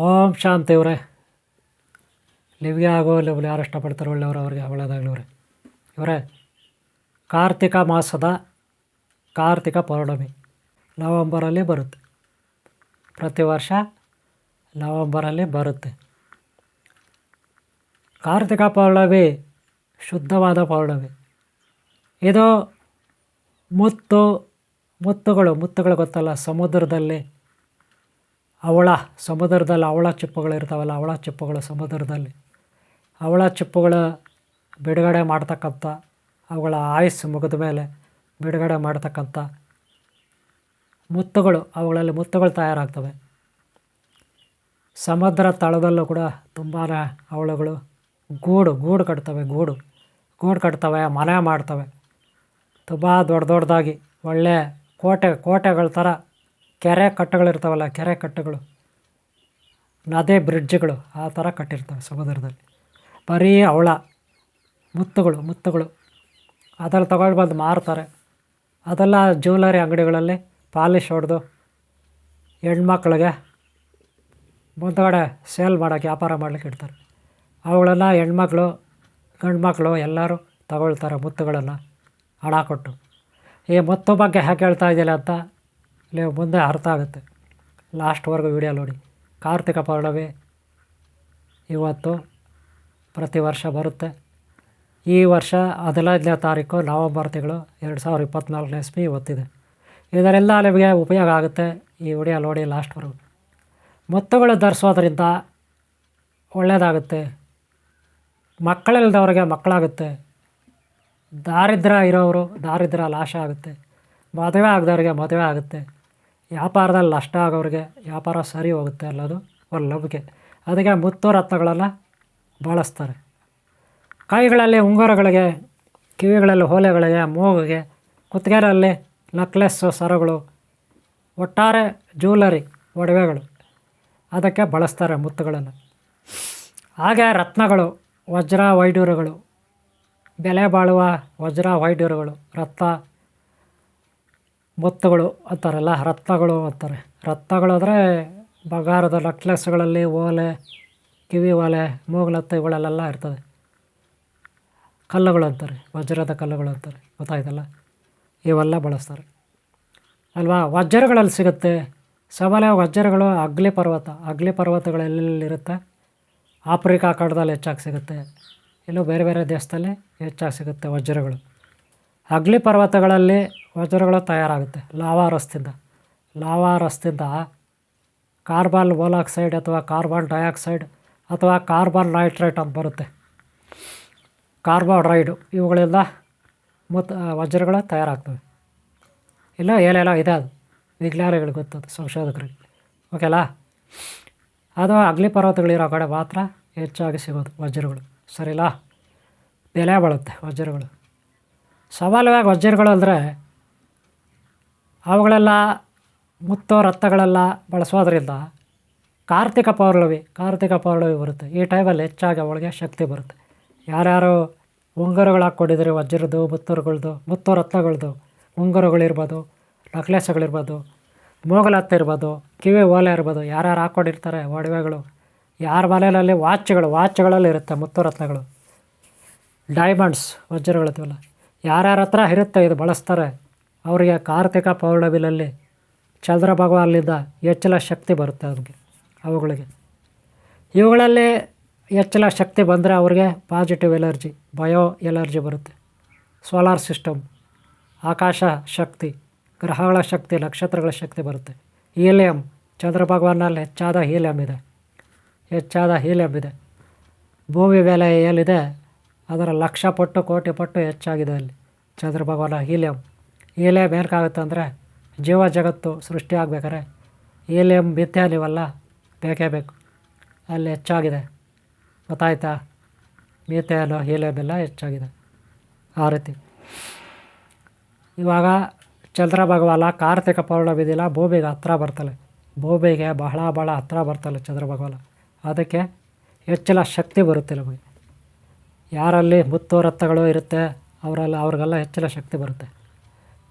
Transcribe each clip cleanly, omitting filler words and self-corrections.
ಓಂ ಶಾಂತಿ ಇವರೇ. ಲಿವ್ಗೆ ಆಗೋ ಲಿವ್ಲಿ ಯಾರು ಇಷ್ಟಪಡ್ತಾರೆ ಒಳ್ಳೆಯವರು ಅವ್ರಿಗೆ ಒಳ್ಳೆಯದಾಗಲಿ ಇವರೇ. ಇವರೇ, ಕಾರ್ತಿಕ ಮಾಸದ ಕಾರ್ತಿಕ ಪೌರ್ಣಮಿ ನವಂಬರಲ್ಲಿ ಬರುತ್ತೆ. ಪ್ರತಿ ವರ್ಷ ನವಂಬರಲ್ಲಿ ಬರುತ್ತೆ. ಕಾರ್ತಿಕ ಪೌರ್ಣಮಿ ಶುದ್ಧವಾದ ಪೌರ್ಣಮಿ. ಇದು ಮುತ್ತುಗಳು ಗೊತ್ತಲ್ಲ, ಸಮುದ್ರದಲ್ಲಿ ಅವಳ ಚಿಪ್ಪುಗಳು ಇರ್ತಾವಲ್ಲ, ಅವಳ ಚಿಪ್ಪುಗಳು ಸಮುದ್ರದಲ್ಲಿ ಅವಳ ಚಿಪ್ಪುಗಳು ಬಿಡುಗಡೆ ಮಾಡ್ತಕ್ಕಂಥ, ಅವುಗಳ ಆಯುಸ್ಸು ಮುಗಿದ ಮೇಲೆ ಬಿಡುಗಡೆ ಮಾಡ್ತಕ್ಕಂಥ ಮುತ್ತುಗಳು, ಅವುಗಳಲ್ಲಿ ಮುತ್ತುಗಳು ತಯಾರಾಗ್ತವೆ. ಸಮುದ್ರ ತಳದಲ್ಲೂ ಕೂಡ ತುಂಬಾ ಅವಳುಗಳು ಗೂಡು ಕಟ್ತವೆ, ಮನೆ ಮಾಡ್ತವೆ. ತುಂಬ ದೊಡ್ಡದಾಗಿ ಒಳ್ಳೆ ಕೋಟೆಗಳ ಥರ ಕೆರೆ ಕಟ್ಟೆಗಳಿರ್ತಾವಲ್ಲ, ಕೆರೆ ಕಟ್ಟೆಗಳು, ನದಿ ಬ್ರಿಡ್ಜ್ಗಳು ಆ ಥರ ಕಟ್ಟಿರ್ತವೆ ಸಮುದ್ರದಲ್ಲಿ. ಬರೀ ಅವಳ ಮುತ್ತುಗಳು ಅದರಲ್ಲಿ ತಗೊಂಡು ಬಂದು ಮಾರ್ತಾರೆ. ಅದೆಲ್ಲ ಜ್ಯುವೆಲರಿ ಅಂಗಡಿಗಳಲ್ಲಿ ಪಾಲಿಶ್ ಹೊಡೆದು ಹೆಣ್ಮಕ್ಳಿಗೆ ಮುಂದುಗಡೆ ಸೇಲ್ ಮಾಡೋಕ್ಕೆ, ವ್ಯಾಪಾರ ಮಾಡ್ಲಿಕ್ಕೆ ಇಡ್ತಾರೆ. ಅವುಗಳೆಲ್ಲ ಹೆಣ್ಮಕ್ಳು ಗಂಡು ಮಕ್ಕಳು ಎಲ್ಲರೂ ತಗೊಳ್ತಾರೆ ಮುತ್ತುಗಳನ್ನು ಹಣ ಕೊಟ್ಟು. ಈ ಮುತ್ತು ಬಗ್ಗೆ ಹೇಗೆ ಹೇಳ್ತಾ ಇದ್ದಿಲ್ಲ ಅಂತ ನೀವು ಮುಂದೆ ಅರ್ಥ ಆಗುತ್ತೆ. ಲಾಸ್ಟ್ವರೆಗೂ ವಿಡಿಯೋ ನೋಡಿ. ಕಾರ್ತಿಕ ಪೌರ್ಣಮಿ ಇವತ್ತು ಪ್ರತಿ ವರ್ಷ ಬರುತ್ತೆ. ಈ ವರ್ಷ 15ನೇ ತಾರೀಕು ನವಂಬರ್ ತಿಂಗಳು 2024ನೇ ಇಸ್ವಿ ಇವತ್ತಿದೆ. ಇದರೆಲ್ಲ ನಿಮಗೆ ಉಪಯೋಗ ಆಗುತ್ತೆ. ಈ ವಿಡಿಯೋ ನೋಡಿ ಲಾಸ್ಟ್ವರೆಗೂ. ಮುತ್ತುಗಳು ಧರಿಸೋದ್ರಿಂದ ಒಳ್ಳೆಯದಾಗುತ್ತೆ. ಮಕ್ಕಳಿಲ್ಲದವ್ರಿಗೆ ಮಕ್ಕಳಾಗುತ್ತೆ. ದಾರಿದ್ರ್ಯ ಇರೋರು ದಾರಿದ್ರ್ಯ ನಾಶ ಆಗುತ್ತೆ. ಮದುವೆ ಆಗದವ್ರಿಗೆ ಮದುವೆ ಆಗುತ್ತೆ. ವ್ಯಾಪಾರದಲ್ಲಿ ನಷ್ಟ ಆಗೋರಿಗೆ ವ್ಯಾಪಾರ ಸರಿ ಹೋಗುತ್ತೆ ಅನ್ನೋದು ಒಂದು ನಂಬಿಕೆ. ಅದಕ್ಕೆ ಮುತ್ತು ರತ್ನಗಳನ್ನು ಬಳಸ್ತಾರೆ. ಕೈಗಳಲ್ಲಿ ಉಂಗುರಗಳಿಗೆ, ಕಿವಿಗಳಲ್ಲಿ ಓಲೆಗಳಿಗೆ, ಮೂಗಿಗೆ, ಕುತ್ತಿಗೆಯಲ್ಲಿ ನೆಕ್ಲೆಸ್ಸು, ಸರಗಳು, ಒಟ್ಟಾರೆ ಜ್ಯುವೆಲರಿ ಒಡವೆಗಳು ಅದಕ್ಕೆ ಬಳಸ್ತಾರೆ ಮುತ್ತುಗಳನ್ನು. ಹಾಗೆ ರತ್ನಗಳು, ವಜ್ರ ವೈಡೂರ್ಯಗಳು, ಬೆಲೆ ಬಾಳುವ ವಜ್ರ ವೈಡೂರ್ಯಗಳು, ಮುತ್ತುಗಳು ಅಂತಾರಲ್ಲ, ರತ್ನಗಳು ಅಂತಾರೆ. ರತ್ನಗಳು ಅಂದರೆ ಬಂಗಾರದ ನೆಕ್ಲೆಸ್ಗಳಲ್ಲಿ ಓಲೆ, ಕಿವಿ ಓಲೆ, ಮೂಗುಲತ್ತು ಇವುಗಳಲ್ಲೆಲ್ಲ ಇರ್ತದೆ. ಕಲ್ಲುಗಳು ಅಂತಾರೆ, ವಜ್ರದ ಕಲ್ಲುಗಳು ಅಂತಾರೆ. ಗೊತ್ತಾಯ್ತಲ್ಲ, ಇವೆಲ್ಲ ಬಳಸ್ತಾರೆ ಅಲ್ವಾ. ವಜ್ರಗಳಲ್ಲಿ ಸಿಗುತ್ತೆ ಸವಾಲೆ ವಜ್ರಗಳು. ಅಗ್ಲಿ ಪರ್ವತಗಳೆಲ್ಲಿರುತ್ತೆ, ಆಫ್ರಿಕಾ ಖಂಡದಲ್ಲಿ ಹೆಚ್ಚಾಗಿ ಸಿಗುತ್ತೆ. ಇನ್ನು ಬೇರೆ ಬೇರೆ ದೇಶದಲ್ಲಿ ಹೆಚ್ಚಾಗಿ ಸಿಗುತ್ತೆ ವಜ್ರಗಳು. ಅಗ್ಲಿ ಪರ್ವತಗಳಲ್ಲಿ ವಜ್ರಗಳು ತಯಾರಾಗುತ್ತೆ ಲಾವಾರಸದಿಂದ ಕಾರ್ಬನ್ ಮೊನಾಕ್ಸೈಡ್ ಅಥವಾ ಕಾರ್ಬನ್ ಡೈಆಕ್ಸೈಡ್ ಅಥವಾ ಕಾರ್ಬನ್ ನೈಟ್ರೇಟ್ ಅಂತ ಬರುತ್ತೆ, ಕಾರ್ಬೋರೈಡು. ಇವುಗಳಿಂದ ವಜ್ರಗಳು ತಯಾರಾಗ್ತವೆ. ಇಲ್ಲ ಏನೆಲ್ಲ ಇದೆ, ಅದು ವಿಜ್ಞಾನಿಗಳಿಗೆ ಗೊತ್ತದು, ಸಂಶೋಧಕರಿಗೆ. ಓಕೆಲಾ. ಅದು ಅಗ್ಲಿ ಪರ್ವತಗಳಿರೋ ಕಡೆ ಮಾತ್ರ ಹೆಚ್ಚಾಗಿ ಸಿಗೋದು ವಜ್ರಗಳು. ಸರಿಲಾ. ಬೆಲೆ ಬಾಳುತ್ತೆ ವಜ್ರಗಳು. ಸವಾಲವಾಗಿ ವಜ್ರಗಳು ಅಂದರೆ ಅವುಗಳೆಲ್ಲ ಮುತ್ತು ರತ್ನಗಳೆಲ್ಲ ಬಳಸೋದ್ರಿಂದ ಕಾರ್ತಿಕ ಪೌರ್ಣಮಿ ಬರುತ್ತೆ. ಈ ಟೈಮಲ್ಲಿ ಹೆಚ್ಚಾಗಿ ಅವಳಿಗೆ ಶಕ್ತಿ ಬರುತ್ತೆ. ಯಾರ್ಯಾರು ಉಂಗುರಗಳು ಹಾಕ್ಕೊಂಡಿದ್ರೆ ವಜ್ರದ್ದು, ಮುತ್ತು ರತ್ನಗಳದ್ದು ಉಂಗುರಗಳಿರ್ಬೋದು, ನೆಕ್ಲೆಸ್ಗಳಿರ್ಬೋದು, ಮೂಗಲತ್ತು ಇರ್ಬೋದು, ಕಿವಿ ಓಲೆ ಇರ್ಬೋದು, ಯಾರ್ಯಾರು ಹಾಕ್ಕೊಂಡಿರ್ತಾರೆ ಒಡವೆಗಳು. ಯಾರ ಮನೆಯಲ್ಲಿ ವಾಚ್ಗಳಲ್ಲಿ ಇರುತ್ತೆ ಮುತ್ತು ರತ್ನಗಳು, ಡೈಮಂಡ್ಸ್, ವಜ್ರಗಳಿರ್ತೀವಲ್ಲ, ಯಾರ್ಯಾರ ಹತ್ರ ಇರುತ್ತೆ ಇದು ಬಳಸ್ತಾರೆ. ಅವರಿಗೆ ಕಾರ್ತಿಕ ಪೌರ್ಣಮಿನಲ್ಲಿ ಚಂದ್ರ ಭಗವಾನ್ನಿಂದ ಹೆಚ್ಚಿನ ಶಕ್ತಿ ಬರುತ್ತೆ ಅವುಗಳಿಗೆ. ಇವುಗಳಲ್ಲಿ ಹೆಚ್ಚಿನ ಶಕ್ತಿ ಬಂದರೆ ಅವ್ರಿಗೆ ಪಾಸಿಟಿವ್ ಎನರ್ಜಿ, ಬಯೋ ಎನರ್ಜಿ ಬರುತ್ತೆ. ಸೋಲಾರ್ ಸಿಸ್ಟಮ್, ಆಕಾಶ ಶಕ್ತಿ, ಗ್ರಹಗಳ ಶಕ್ತಿ, ನಕ್ಷತ್ರಗಳ ಶಕ್ತಿ ಬರುತ್ತೆ. ಹೀಲಿಯಂ, ಚಂದ್ರ ಭಗವಾನಲ್ಲಿ ಹೆಚ್ಚಾದ ಹೀಲಿಯಂ ಇದೆ. ಭೂಮಿ ಮೇಲೆ ಏನಿದೆ ಅದರ 1,00,000 ಪಟ್ಟು, ಕೋಟಿ ಪಟ್ಟು ಹೆಚ್ಚಾಗಿದೆ ಅಲ್ಲಿ ಚಂದ್ರ ಭಗವಾನ. ಹೀಲಿಯಂ ಏನಕ್ಕಾಗುತ್ತೆ ಅಂದರೆ ಜೀವ ಜಗತ್ತು ಸೃಷ್ಟಿ ಆಗಬೇಕಾದ್ರೆ ಹೀಲಿಯಂ ಮಿಥೇನ್ ಇವೆಲ್ಲ ಬೇಕೇ ಬೇಕು. ಅಲ್ಲಿ ಹೆಚ್ಚಾಗಿದೆ. ಗೊತ್ತಾಯ್ತಾ. ಮಿಥೇನು, ಹೀಲಿಯಂ ಎಲ್ಲ ಹೆಚ್ಚಾಗಿದೆ. ಆ ರೀತಿ ಇವಾಗ ಚಂದ್ರ ಭಗವಾನ ಕಾರ್ತಿಕ ಪೌರ್ಣಮಿ ದಿನ ಭೂಮಿಗೆ ಹತ್ರ ಬರ್ತಾಳೆ. ಭೂಮಿಗೆ ಬಹಳ ಹತ್ರ ಬರ್ತಾಳೆ ಚಂದ್ರ ಭಗವಾನ. ಅದಕ್ಕೆ ಹೆಚ್ಚಿನ ಶಕ್ತಿ ಬರುತ್ತೆ ನಮಗೆ. ಯಾರಲ್ಲಿ ಮುತ್ತು ರತ್ನಗಳು ಇರುತ್ತೆ ಅವ್ರಿಗೆಲ್ಲ ಹೆಚ್ಚಿನ ಶಕ್ತಿ ಬರುತ್ತೆ.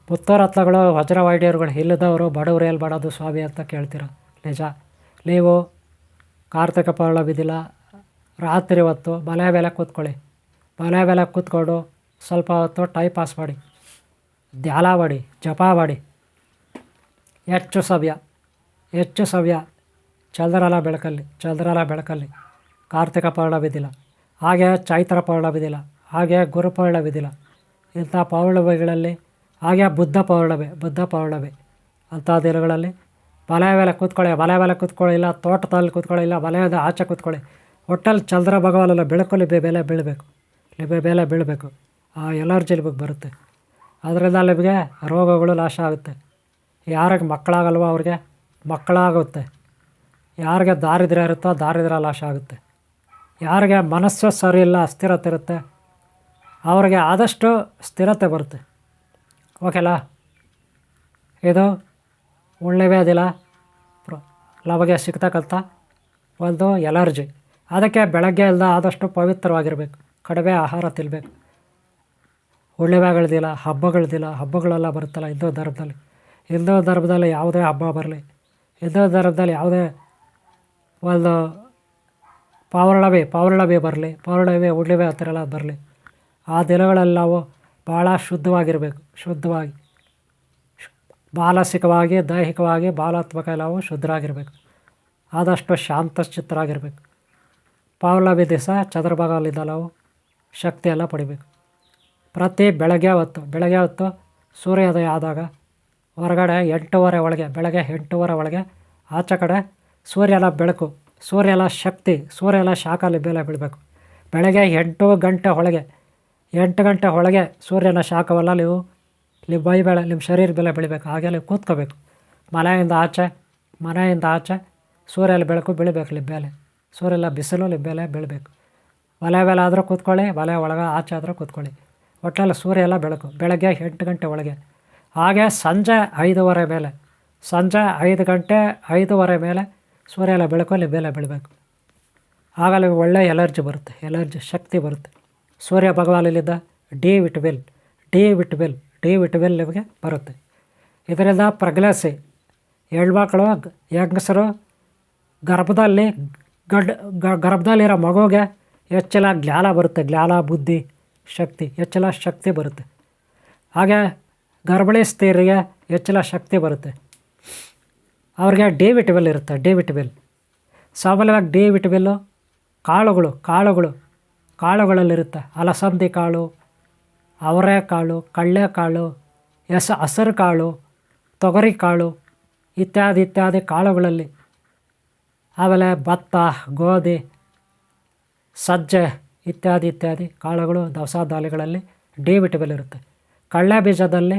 ಮುತ್ತು ರತ್ನಗಳು, ವಜ್ರ ವೈಢೂರ್ಯಗಳು ಇಲ್ಲದವರು ಬಡವರು ಎಲ್ಲಿ ಮಾಡೋದು ಸ್ವಾಮಿ ಅಂತ ಕೇಳ್ತೀರ. ನಿಜ. ನೀವು ಕಾರ್ತಿಕ ಪೌರ್ಣಮಿ ದಿನ ರಾತ್ರಿ ಹೊತ್ತು ಬಲೆ ಮೇಲೆ ಕೂತ್ಕೊಳ್ಳಿ. ಬಲೆ ಮೇಲೆ ಕೂತ್ಕೊಂಡು ಸ್ವಲ್ಪ ಹೊತ್ತು ಟೈಮ್ ಪಾಸ್ ಮಾಡಿ, ಧ್ಯಾನ ಮಾಡಿ, ಜಪ ಮಾಡಿ. ಹೆಚ್ಚು ಸಮಯ ಚಂದ್ರನ ಬೆಳಕಲ್ಲಿ ಕಾರ್ತಿಕ ಪೌರ್ಣಮಿ ದಿನ, ಹಾಗೆ ಚೈತ್ರ ಪೌರ್ಣಮಿ ದಿನ, ಹಾಗೆ ಗುರು ಪೌರ್ಣಮಿ ದಿನ, ಇಂಥ ಪೌರ್ಣಮಿಗಳಲ್ಲಿ, ಹಾಗೆ ಬುದ್ಧ ಪೌರ್ಣಮಿ ಅಂಥ ದಿನಗಳಲ್ಲಿ ಬಲೆ ಮೇಲೆ ಕೂತ್ಕೊಳ್ಳಿ, ಇಲ್ಲ ತೋಟದಲ್ಲಿ ಕೂತ್ಕೊಳ್ಳಿ, ಇಲ್ಲ ಬಲೆಯಿಂದ ಆಚೆ ಕೂತ್ಕೊಳ್ಳಿ. ಒಟ್ಟಲ್ಲಿ ಚಂದ್ರ ಭಗವಾನೆಲ್ಲ ಬೆಳಕು ಲಿಬೆ ಮೇಲೆ ಬೀಳಬೇಕು. ಆ ಎಲರ್ಜಿ ನಿಮಗೆ ಬರುತ್ತೆ. ಅದರಿಂದ ನಿಮಗೆ ರೋಗಗಳು ನಾಶ ಆಗುತ್ತೆ. ಯಾರಿಗೆ ಮಕ್ಕಳಾಗಲ್ವೋ ಅವ್ರಿಗೆ ಮಕ್ಕಳಾಗುತ್ತೆ. ಯಾರಿಗೆ ದಾರಿದ್ರ್ಯ ಇರುತ್ತೋ ದಾರಿದ್ರ್ಯ ನಾಶ ಆಗುತ್ತೆ. ಯಾರಿಗೆ ಮನಸ್ಸು ಸರಿ ಇಲ್ಲ, ಅಸ್ಥಿರತೆ ಇರುತ್ತೆ, ಅವ್ರಿಗೆ ಆದಷ್ಟು ಸ್ಥಿರತೆ ಬರುತ್ತೆ. ಓಕೆಲಾ? ಇದು ಹುಣ್ಣಿಮೆ ದಿನ ನಮಗೆ ಸಿಗ್ತಕ್ಕಂಥ ಒಂದು ಎಲರ್ಜಿ. ಅದಕ್ಕೆ ಬೆಳಗ್ಗೆಯಿಂದ ಆದಷ್ಟು ಪವಿತ್ರವಾಗಿರಬೇಕು, ಕಡಿಮೆ ಆಹಾರ ತಿನ್ನಬೇಕು. ಹುಣ್ಣಿಮೆಗಳ ದಿನ, ಹಬ್ಬಗಳೆಲ್ಲ ಬರುತ್ತಲ್ಲ ಹಿಂದೂ ಧರ್ಮದಲ್ಲಿ ಯಾವುದೇ ಹಬ್ಬ ಬರಲಿ, ಹಿಂದೂ ಧರ್ಮದಲ್ಲಿ ಯಾವುದೇ ಒಂದು ಪೌರ್ಣಮಿ ಬರಲಿ, ಹುಣ್ಣಿಮೆ ಆ ಥರ ಎಲ್ಲ ಬರಲಿ, ಆ ದಿನಗಳಲ್ಲಿ ನಾವು ಭಾಳ ಶುದ್ಧವಾಗಿ ಮಾನಸಿಕವಾಗಿ, ದೈಹಿಕವಾಗಿ, ಭಾವನಾತ್ಮಕ ನಾವು ಶುದ್ಧರಾಗಿರಬೇಕು. ಆದಷ್ಟು ಶಾಂತಚಿತ್ತರಾಗಿರಬೇಕು. ಪೌರ್ಣಮಿ ದಿವಸ ಚಂದ್ರಭಾಗದಿಂದ ನಾವು ಶಕ್ತಿಯೆಲ್ಲ ಪಡಿಬೇಕು. ಪ್ರತಿ ಬೆಳಗ್ಗೆ ಹೊತ್ತು ಸೂರ್ಯೋದಯ ಆದಾಗ ಹೊರಗಡೆ ಬೆಳಗ್ಗೆ 8:30 ಒಳಗೆ ಆಚೆ ಕಡೆ ಸೂರ್ಯನ ಬೆಳಕು, ಸೂರ್ಯನ ಶಕ್ತಿ, ಸೂರ್ಯನ ಶಾಖ ಮೇಲೆ ಬೀಳಬೇಕು. ಬೆಳಗ್ಗೆ 8 ಗಂಟೆ ಒಳಗೆ ಸೂರ್ಯನ ಶಾಖವೆಲ್ಲ ನೀವು ನಿಮ್ಮ ಮೈ ಮೇಲೆ, ನಿಮ್ಮ ಶರೀರ ಮೇಲೆ ಬೆಳಿಬೇಕು. ಹಾಗೆ ನೀವು ಕೂತ್ಕೋಬೇಕು. ಮನೆಯಿಂದ ಆಚೆ ಸೂರ್ಯನ ಬೆಳಕು ಬೀಳಬೇಕು ನಿಮ್ಮ ಮೇಲೆ, ಸೂರ್ಯನ ಬಿಸಿಲು ನಿಮ್ಮ ಮೇಲೆ ಬೀಳಬೇಕು. ಮಲೆ ಮೇಲೆ ಆದರೂ ಕೂತ್ಕೊಳ್ಳಿ, ಮಲೆ ಒಳಗೆ ಆಚೆ ಆದರೂ ಕೂತ್ಕೊಳ್ಳಿ. ಒಟ್ಟಲ್ಲಿ ಸೂರ್ಯ ಎಲ್ಲ ಬೆಳಕು ಬೆಳಗ್ಗೆ 8 ಗಂಟೆ ಒಳಗೆ. ಹಾಗೆ ಸಂಜೆ 5:30 ಮೇಲೆ, ಸಂಜೆ 5:05 ಮೇಲೆ ಸೂರ್ಯನ ಬೆಳಕು ನಿಮ್ಮ ಮೇಲೆ ಬೀಳಬೇಕು. ಆಗ ನಿಮಗೆ ಒಳ್ಳೆಯ ಎಲರ್ಜಿ ಶಕ್ತಿ ಬರುತ್ತೆ. ಸೂರ್ಯ ಭಗವಾನಲ್ಲಿದ್ದ ಡಿ ವಿಟಮಿನ್ ನಿಮಗೆ ಬರುತ್ತೆ. ಇದರಿಂದ ಪ್ರೆಗ್ನೆನ್ಸಿ, ಹೆಣ್ಮಕ್ಳು, ಹೆಂಗಸರು ಗರ್ಭದಲ್ಲಿರೋ ಮಗುಗೆ ಹೆಚ್ಚಿನ ಜ್ಞಾನ ಬರುತ್ತೆ, ಬುದ್ಧಿ, ಹೆಚ್ಚಿನ ಶಕ್ತಿ ಬರುತ್ತೆ. ಹಾಗೆ ಗರ್ಭಿಣಿ ಸ್ತ್ರೀಯರಿಗೆ ಹೆಚ್ಚಿನ ಶಕ್ತಿ ಬರುತ್ತೆ. ಅವ್ರಿಗೆ ಡಿ ವಿಟಮಿನ್ ಇರುತ್ತೆ. ಸಾಮಾನ್ಯವಾಗಿ ಡಿ ವಿಟಮಿನ್ನು ಕಾಳುಗಳಲ್ಲಿರುತ್ತೆ. ಅಲಸಂದಿ ಕಾಳು, ಅವರೆಕಾಳು, ಕಡಲೆಕಾಳು, ಹಸಿರು ಕಾಳು, ತೊಗರಿ ಕಾಳು ಇತ್ಯಾದಿ ಕಾಳುಗಳಲ್ಲಿ, ಆಮೇಲೆ ಭತ್ತ, ಗೋಧಿ, ಸಜ್ಜೆ ಇತ್ಯಾದಿ ಕಾಳುಗಳು, ದವಸ ಧಾನ್ಯಗಳಲ್ಲಿ ಡಿ ವಿಟಮಿನ್ ಇರುತ್ತೆ. ಕಡಲೆ ಬೀಜದಲ್ಲಿ,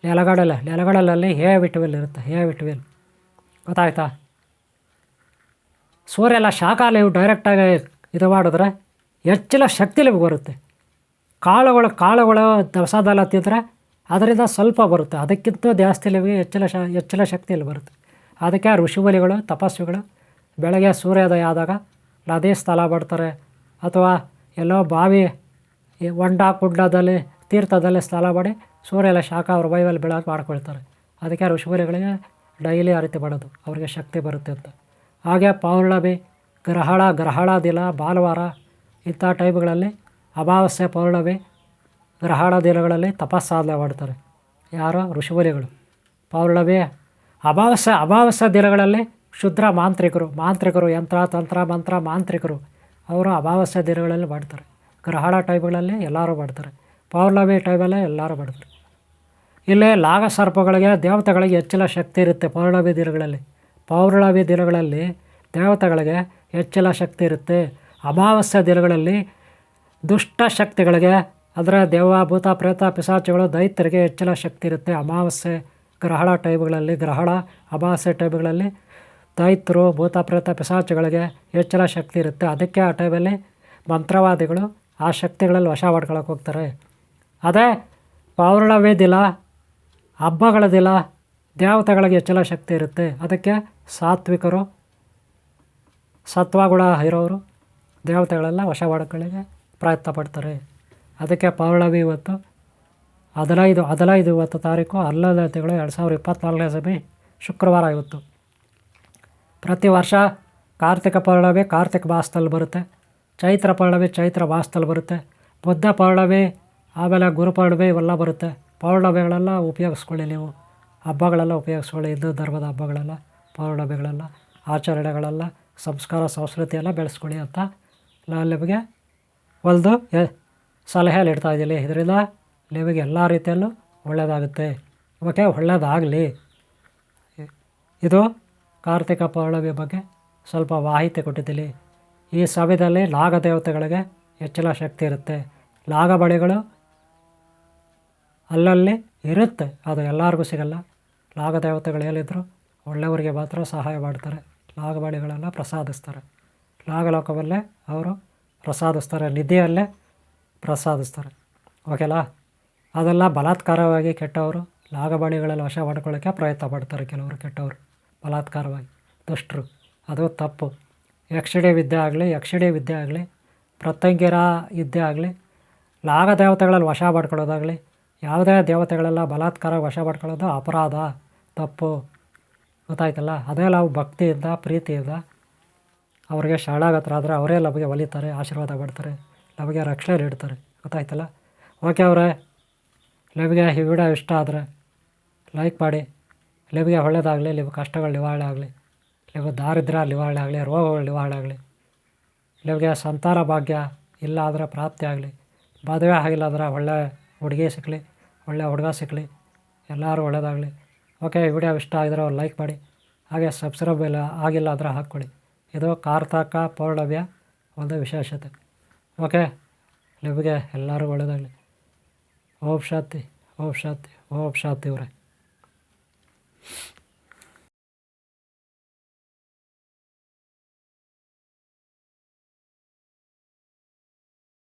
ನೆಲಗಡಲಲ್ಲಿ ಎ ವಿಟಮಿನ್ ಇರುತ್ತೆ. ಗೊತ್ತಾಯ್ತಾ? ಸೂರ್ಯನ ಶಾಖ ನೀವು ಡೈರೆಕ್ಟಾಗಿ ಇದು ಮಾಡಿದ್ರೆ ಹೆಚ್ಚಿನ ಶಕ್ತಿ ನಿಮಗೆ ಬರುತ್ತೆ. ಕಾಳುಗಳು ದವಸ ಧಾನ್ಯ ತಿಂದರೆ ಅದರಿಂದ ಸ್ವಲ್ಪ ಬರುತ್ತೆ, ಅದಕ್ಕಿಂತ ಜಾಸ್ತಿ ನಿಮಗೆ ಹೆಚ್ಚಿನ ಶಕ್ತಿಯಲ್ಲಿ ಬರುತ್ತೆ. ಅದಕ್ಕೆ ಋಷಿಮುನಿಗಳು, ತಪಸ್ವಿಗಳು ಬೆಳಗ್ಗೆ ಸೂರ್ಯೋದಯ ಆದಾಗ ನದಿ ಸ್ಥಳ ಮಾಡ್ತಾರೆ, ಅಥವಾ ಎಲ್ಲೋ ಬಾವಿ, ಹೊಂಡ, ಕುಂಡದಲ್ಲಿ, ತೀರ್ಥದಲ್ಲಿ ಸ್ನಾನ ಮಾಡಿ ಸೂರ್ಯನ ಶಾಖ ಅವ್ರ ಮೈಮೇಲೆ ಬೀಳೋಕೆ ಮಾಡ್ಕೊಳ್ತಾರೆ. ಅದಕ್ಕೆ ಋಷಿಮುನಿಗಳಿಗೆ ಡೈಲಿ ಆ ರೀತಿ ಮಾಡೋದು, ಅವ್ರಿಗೆ ಶಕ್ತಿ ಬರುತ್ತೆ ಅಂತ. ಹಾಗೆ ಪೌರ್ಣಮಿ, ಗ್ರಹಣ ದಿನ, ಭಾನುವಾರ ಇಂಥ ಟೈಮ್ಗಳಲ್ಲಿ, ಅಮಾವಾಸ್ಯೆ, ಪೌರ್ಣಮಿ, ಗ್ರಹಣ ದಿನಗಳಲ್ಲಿ ತಪಸ್ಸಾಧನೆ ಮಾಡ್ತಾರೆ. ಯಾರು? ಋಷಿಮುನಿಗಳು. ಪೌರ್ಣಮಿ, ಅಮಾವಾಸ್ಯೆ ದಿನಗಳಲ್ಲಿ ಶುದ್ಧ ಮಾಂತ್ರಿಕರು, ಯಂತ್ರ, ತಂತ್ರ, ಮಂತ್ರ ಮಾಂತ್ರಿಕರು ಅವರು ಅಮಾವಾಸ್ಯೆ ದಿನಗಳಲ್ಲಿ ಮಾಡ್ತಾರೆ. ಗ್ರಹಣ ಟೈಮ್ಗಳಲ್ಲಿ ಎಲ್ಲರೂ ಮಾಡ್ತಾರೆ. ಪೌರ್ಣಮಿ ಟೈಮಲ್ಲೇ ಎಲ್ಲರೂ ಮಾಡ್ತಾರೆ. ಇಲ್ಲೇ ನಾಗಸರ್ಪಗಳಿಗೆ, ದೇವತೆಗಳಿಗೆ ಹೆಚ್ಚಿನ ಶಕ್ತಿ ಇರುತ್ತೆ ಪೌರ್ಣಮಿ ದಿನಗಳಲ್ಲಿ ದೇವತೆಗಳಿಗೆ ಹೆಚ್ಚಿನ ಶಕ್ತಿ ಇರುತ್ತೆ. ಅಮಾವಾಸ್ಯೆ ದಿನಗಳಲ್ಲಿ ದುಷ್ಟ ಶಕ್ತಿಗಳಿಗೆ, ಅಂದರೆ ದೆವ್ವ, ಭೂತ, ಪ್ರೇತ, ಪಿಶಾಚಿಗಳು, ದೈತ್ಯರಿಗೆ ಹೆಚ್ಚಿನ ಶಕ್ತಿ ಇರುತ್ತೆ. ಅಮಾವಾಸ್ಯೆ, ಅಮಾವಾಸ್ಯೆ ಟೈಮ್ಗಳಲ್ಲಿ ದೈತ್ಯರು, ಭೂತ, ಪ್ರೇತ, ಪಿಶಾಚಿಗಳಿಗೆ ಹೆಚ್ಚಿನ ಶಕ್ತಿ ಇರುತ್ತೆ. ಅದಕ್ಕೆ ಆ ಟೈಮಲ್ಲಿ ಮಂತ್ರವಾದಿಗಳು ಆ ಶಕ್ತಿಗಳಲ್ಲಿ ವಶ ಮಾಡ್ಕೊಳಕ್ಕೆ ಹೋಗ್ತಾರೆ. ಅದೇ ಪೌರ್ಣಮಿ ದಿನ, ಹಬ್ಬಗಳ ದಿನ ದೇವತೆಗಳಿಗೆ ಹೆಚ್ಚಿನ ಶಕ್ತಿ ಇರುತ್ತೆ. ಅದಕ್ಕೆ ಸಾತ್ವಿಕರು, ಸತ್ವಗುಣ ಇರೋರು ದೇವತೆಗಳೆಲ್ಲ ವಶ ಮಾಡ್ಕೊಳ್ಳಿಕ್ಕೆ ಪ್ರಯತ್ನ ಪಡ್ತಾರೆ. ಅದಕ್ಕೆ ಪೌರ್ಣಮಿ ಇವತ್ತು 15 ಇವತ್ತು ತಾರೀಕು 11ನೇ ತಿಂಗಳು 2024ನೇ ಶುಕ್ರವಾರ ಇವತ್ತು. ಪ್ರತಿ ವರ್ಷ ಕಾರ್ತಿಕ ಪೌರ್ಣಮಿ ಕಾರ್ತಿಕ ಮಾಸದಲ್ಲಿ ಬರುತ್ತೆ. ಚೈತ್ರ ಪೌರ್ಣಮಿ ಚೈತ್ರ ಮಾಸದಲ್ಲಿ ಬರುತ್ತೆ. ಬುದ್ಧ ಪೌರ್ಣಮಿ ಆಮೇಲೆ ಗುರು ಪೌರ್ಣಮಿ ಇವೆಲ್ಲ ಬರುತ್ತೆ. ಪೌರ್ಣಮಿಗಳೆಲ್ಲ ಉಪಯೋಗಿಸ್ಕೊಳ್ಳಿ ನೀವು. ಹಬ್ಬಗಳೆಲ್ಲ ಉಪಯೋಗಿಸ್ಕೊಳ್ಳಿ. ಹಿಂದೂ ಧರ್ಮದ ಹಬ್ಬಗಳೆಲ್ಲ, ಪೌರ್ಣಮಿಗಳೆಲ್ಲ, ಆಚರಣೆಗಳೆಲ್ಲ, ಸಂಸ್ಕಾರ ಸಂಸ್ಕೃತಿ ಎಲ್ಲ ಬೆಳೆಸ್ಕೊಳ್ಳಿ ಅಂತ ನಾನು ನಿಮಗೆ ಒಂದು ಸಲಹೆ ನೀಡ್ತಾ ಇದ್ದೀನಿ. ಇದರಿಂದ ನಿಮಗೆ ಎಲ್ಲ ರೀತಿಯಲ್ಲೂ ಒಳ್ಳೆಯದಾಗುತ್ತೆ. ಓಕೆ, ಒಳ್ಳೆಯದಾಗಲಿ. ಇದು ಕಾರ್ತಿಕ ಪೌರ್ಣಮಿ ಬಗ್ಗೆ ಸ್ವಲ್ಪ ಮಾಹಿತಿ ಕೊಟ್ಟಿದ್ದೀನಿ. ಈ ಸಮಯದಲ್ಲಿ ನಾಗದೇವತೆಗಳಿಗೆ ಹೆಚ್ಚಿನ ಶಕ್ತಿ ಇರುತ್ತೆ. ನಾಗಬಳಿಗಳು ಅಲ್ಲಲ್ಲಿ ಇರುತ್ತೆ, ಅದು ಎಲ್ಲರಿಗೂ ಸಿಗಲ್ಲ. ನಾಗದೇವತೆಗಳು ಏನಿದ್ರು ಒಳ್ಳೆಯವರಿಗೆ ಮಾತ್ರ ಸಹಾಯ ಮಾಡ್ತಾರೆ. ನಾಗಬಳಿಗಳೆಲ್ಲ ಪ್ರಸಾದಿಸ್ತಾರೆ. ನಾಗಲೋಕವಲ್ಲೇ ಅವರು ಪ್ರಸಾದಿಸ್ತಾರೆ, ನಿಧಿಯಲ್ಲೇ ಪ್ರಸಾದಿಸ್ತಾರೆ. ಓಕೆನಾ? ಅದೆಲ್ಲ ಬಲಾತ್ಕಾರವಾಗಿ ಕೆಟ್ಟವರು ನಾಗಬಳಿಗಳಲ್ಲಿ ವಶ ಮಾಡ್ಕೊಳ್ಳೋಕ್ಕೆ ಪ್ರಯತ್ನ ಪಡ್ತಾರೆ. ಕೆಲವರು ಕೆಟ್ಟವರು ಬಲಾತ್ಕಾರವಾಗಿ ದುಷ್ಟರು, ಅದು ತಪ್ಪು. ಯಕ್ಷಿಣಿ ವಿದ್ಯೆ ಆಗಲಿ, ಪ್ರತ್ಯಂಗಿರ ವಿದ್ಯೆ ಆಗಲಿ, ನಾಗದೇವತೆಗಳಲ್ಲಿ ವಶ ಮಾಡ್ಕೊಳ್ಳೋದಾಗಲಿ, ಯಾವುದೇ ದೇವತೆಗಳೆಲ್ಲ ಬಲಾತ್ಕಾರ ವಶ ಮಾಡ್ಕೊಳ್ಳೋದು ಅಪರಾಧ, ತಪ್ಪು. ಗೊತ್ತಾಯ್ತಲ್ಲ? ಅದೇ ನಾವು ಭಕ್ತಿಯಿಂದ ಪ್ರೀತಿಯಿಂದ ಅವರಿಗೆ ಶರಣಾಗತರಾದರೆ ಅವರೇ ನಮಗೆ ಒಲಿತಾರೆ, ಆಶೀರ್ವಾದ ಮಾಡ್ತಾರೆ, ನಮಗೆ ರಕ್ಷಣೆ ನೀಡ್ತಾರೆ. ಗೊತ್ತಾಯ್ತಲ್ಲ? ಓಕೆ ಅವರೇ, ನಿಮಗೆ ಈ ವಿಡಿಯೋ ಇಷ್ಟ ಆದರೆ ಲೈಕ್ ಮಾಡಿ. ನಿಮಗೆ ಒಳ್ಳೆಯದಾಗಲಿ, ನಿಮ್ಮ ಕಷ್ಟಗಳು ನಿವಾರಣೆ ಆಗಲಿ, ನಿಮ್ಮ ದಾರಿದ್ರ್ಯ ನಿವಾರಣೆ ಆಗಲಿ, ರೋಗಗಳು ನಿವಾರಣೆ ಆಗಲಿ, ನಿಮಗೆ ಸಂತಾನ ಭಾಗ್ಯ ಇಲ್ಲ ಅಂದರೆ ಪ್ರಾಪ್ತಿ ಆಗಲಿ, ಮದುವೆ ಆಗಿಲ್ಲ ಅಂದರೆ ಒಳ್ಳೆಯ ಹುಡುಗಿ ಸಿಕ್ಕಲಿ, ಒಳ್ಳೆಯ ಹುಡುಗ ಸಿಕ್ಕಲಿ, ಎಲ್ಲರೂ ಒಳ್ಳೆಯದಾಗಲಿ. ಓಕೆ, ಈ ವಿಡಿಯೋ ಇಷ್ಟ ಆಗಿದ್ರೆ ಒಂದು ಲೈಕ್ ಮಾಡಿ. ಹಾಗೆ ಸಬ್ಸ್ಕ್ರೈಬ್ ಆಗಿಲ್ಲ ಅಂದರೆ ಹಾಕ್ಕೊಳ್ಳಿ. ಇದು ಕಾರ್ತಿಕ ಪೌರ್ಣಮಿಯ ಒಂದು ವಿಶೇಷತೆ. ಓಕೆ, ನಿಮಗೆ ಎಲ್ಲರೂ ಒಳ್ಳೆಯದಾಗಲಿ. ಓಂ ಶಾಂತಿ, ಓಂ ಶಾಂತಿ, ಓಂ ಶಾಂತಿ ಇವರೇ.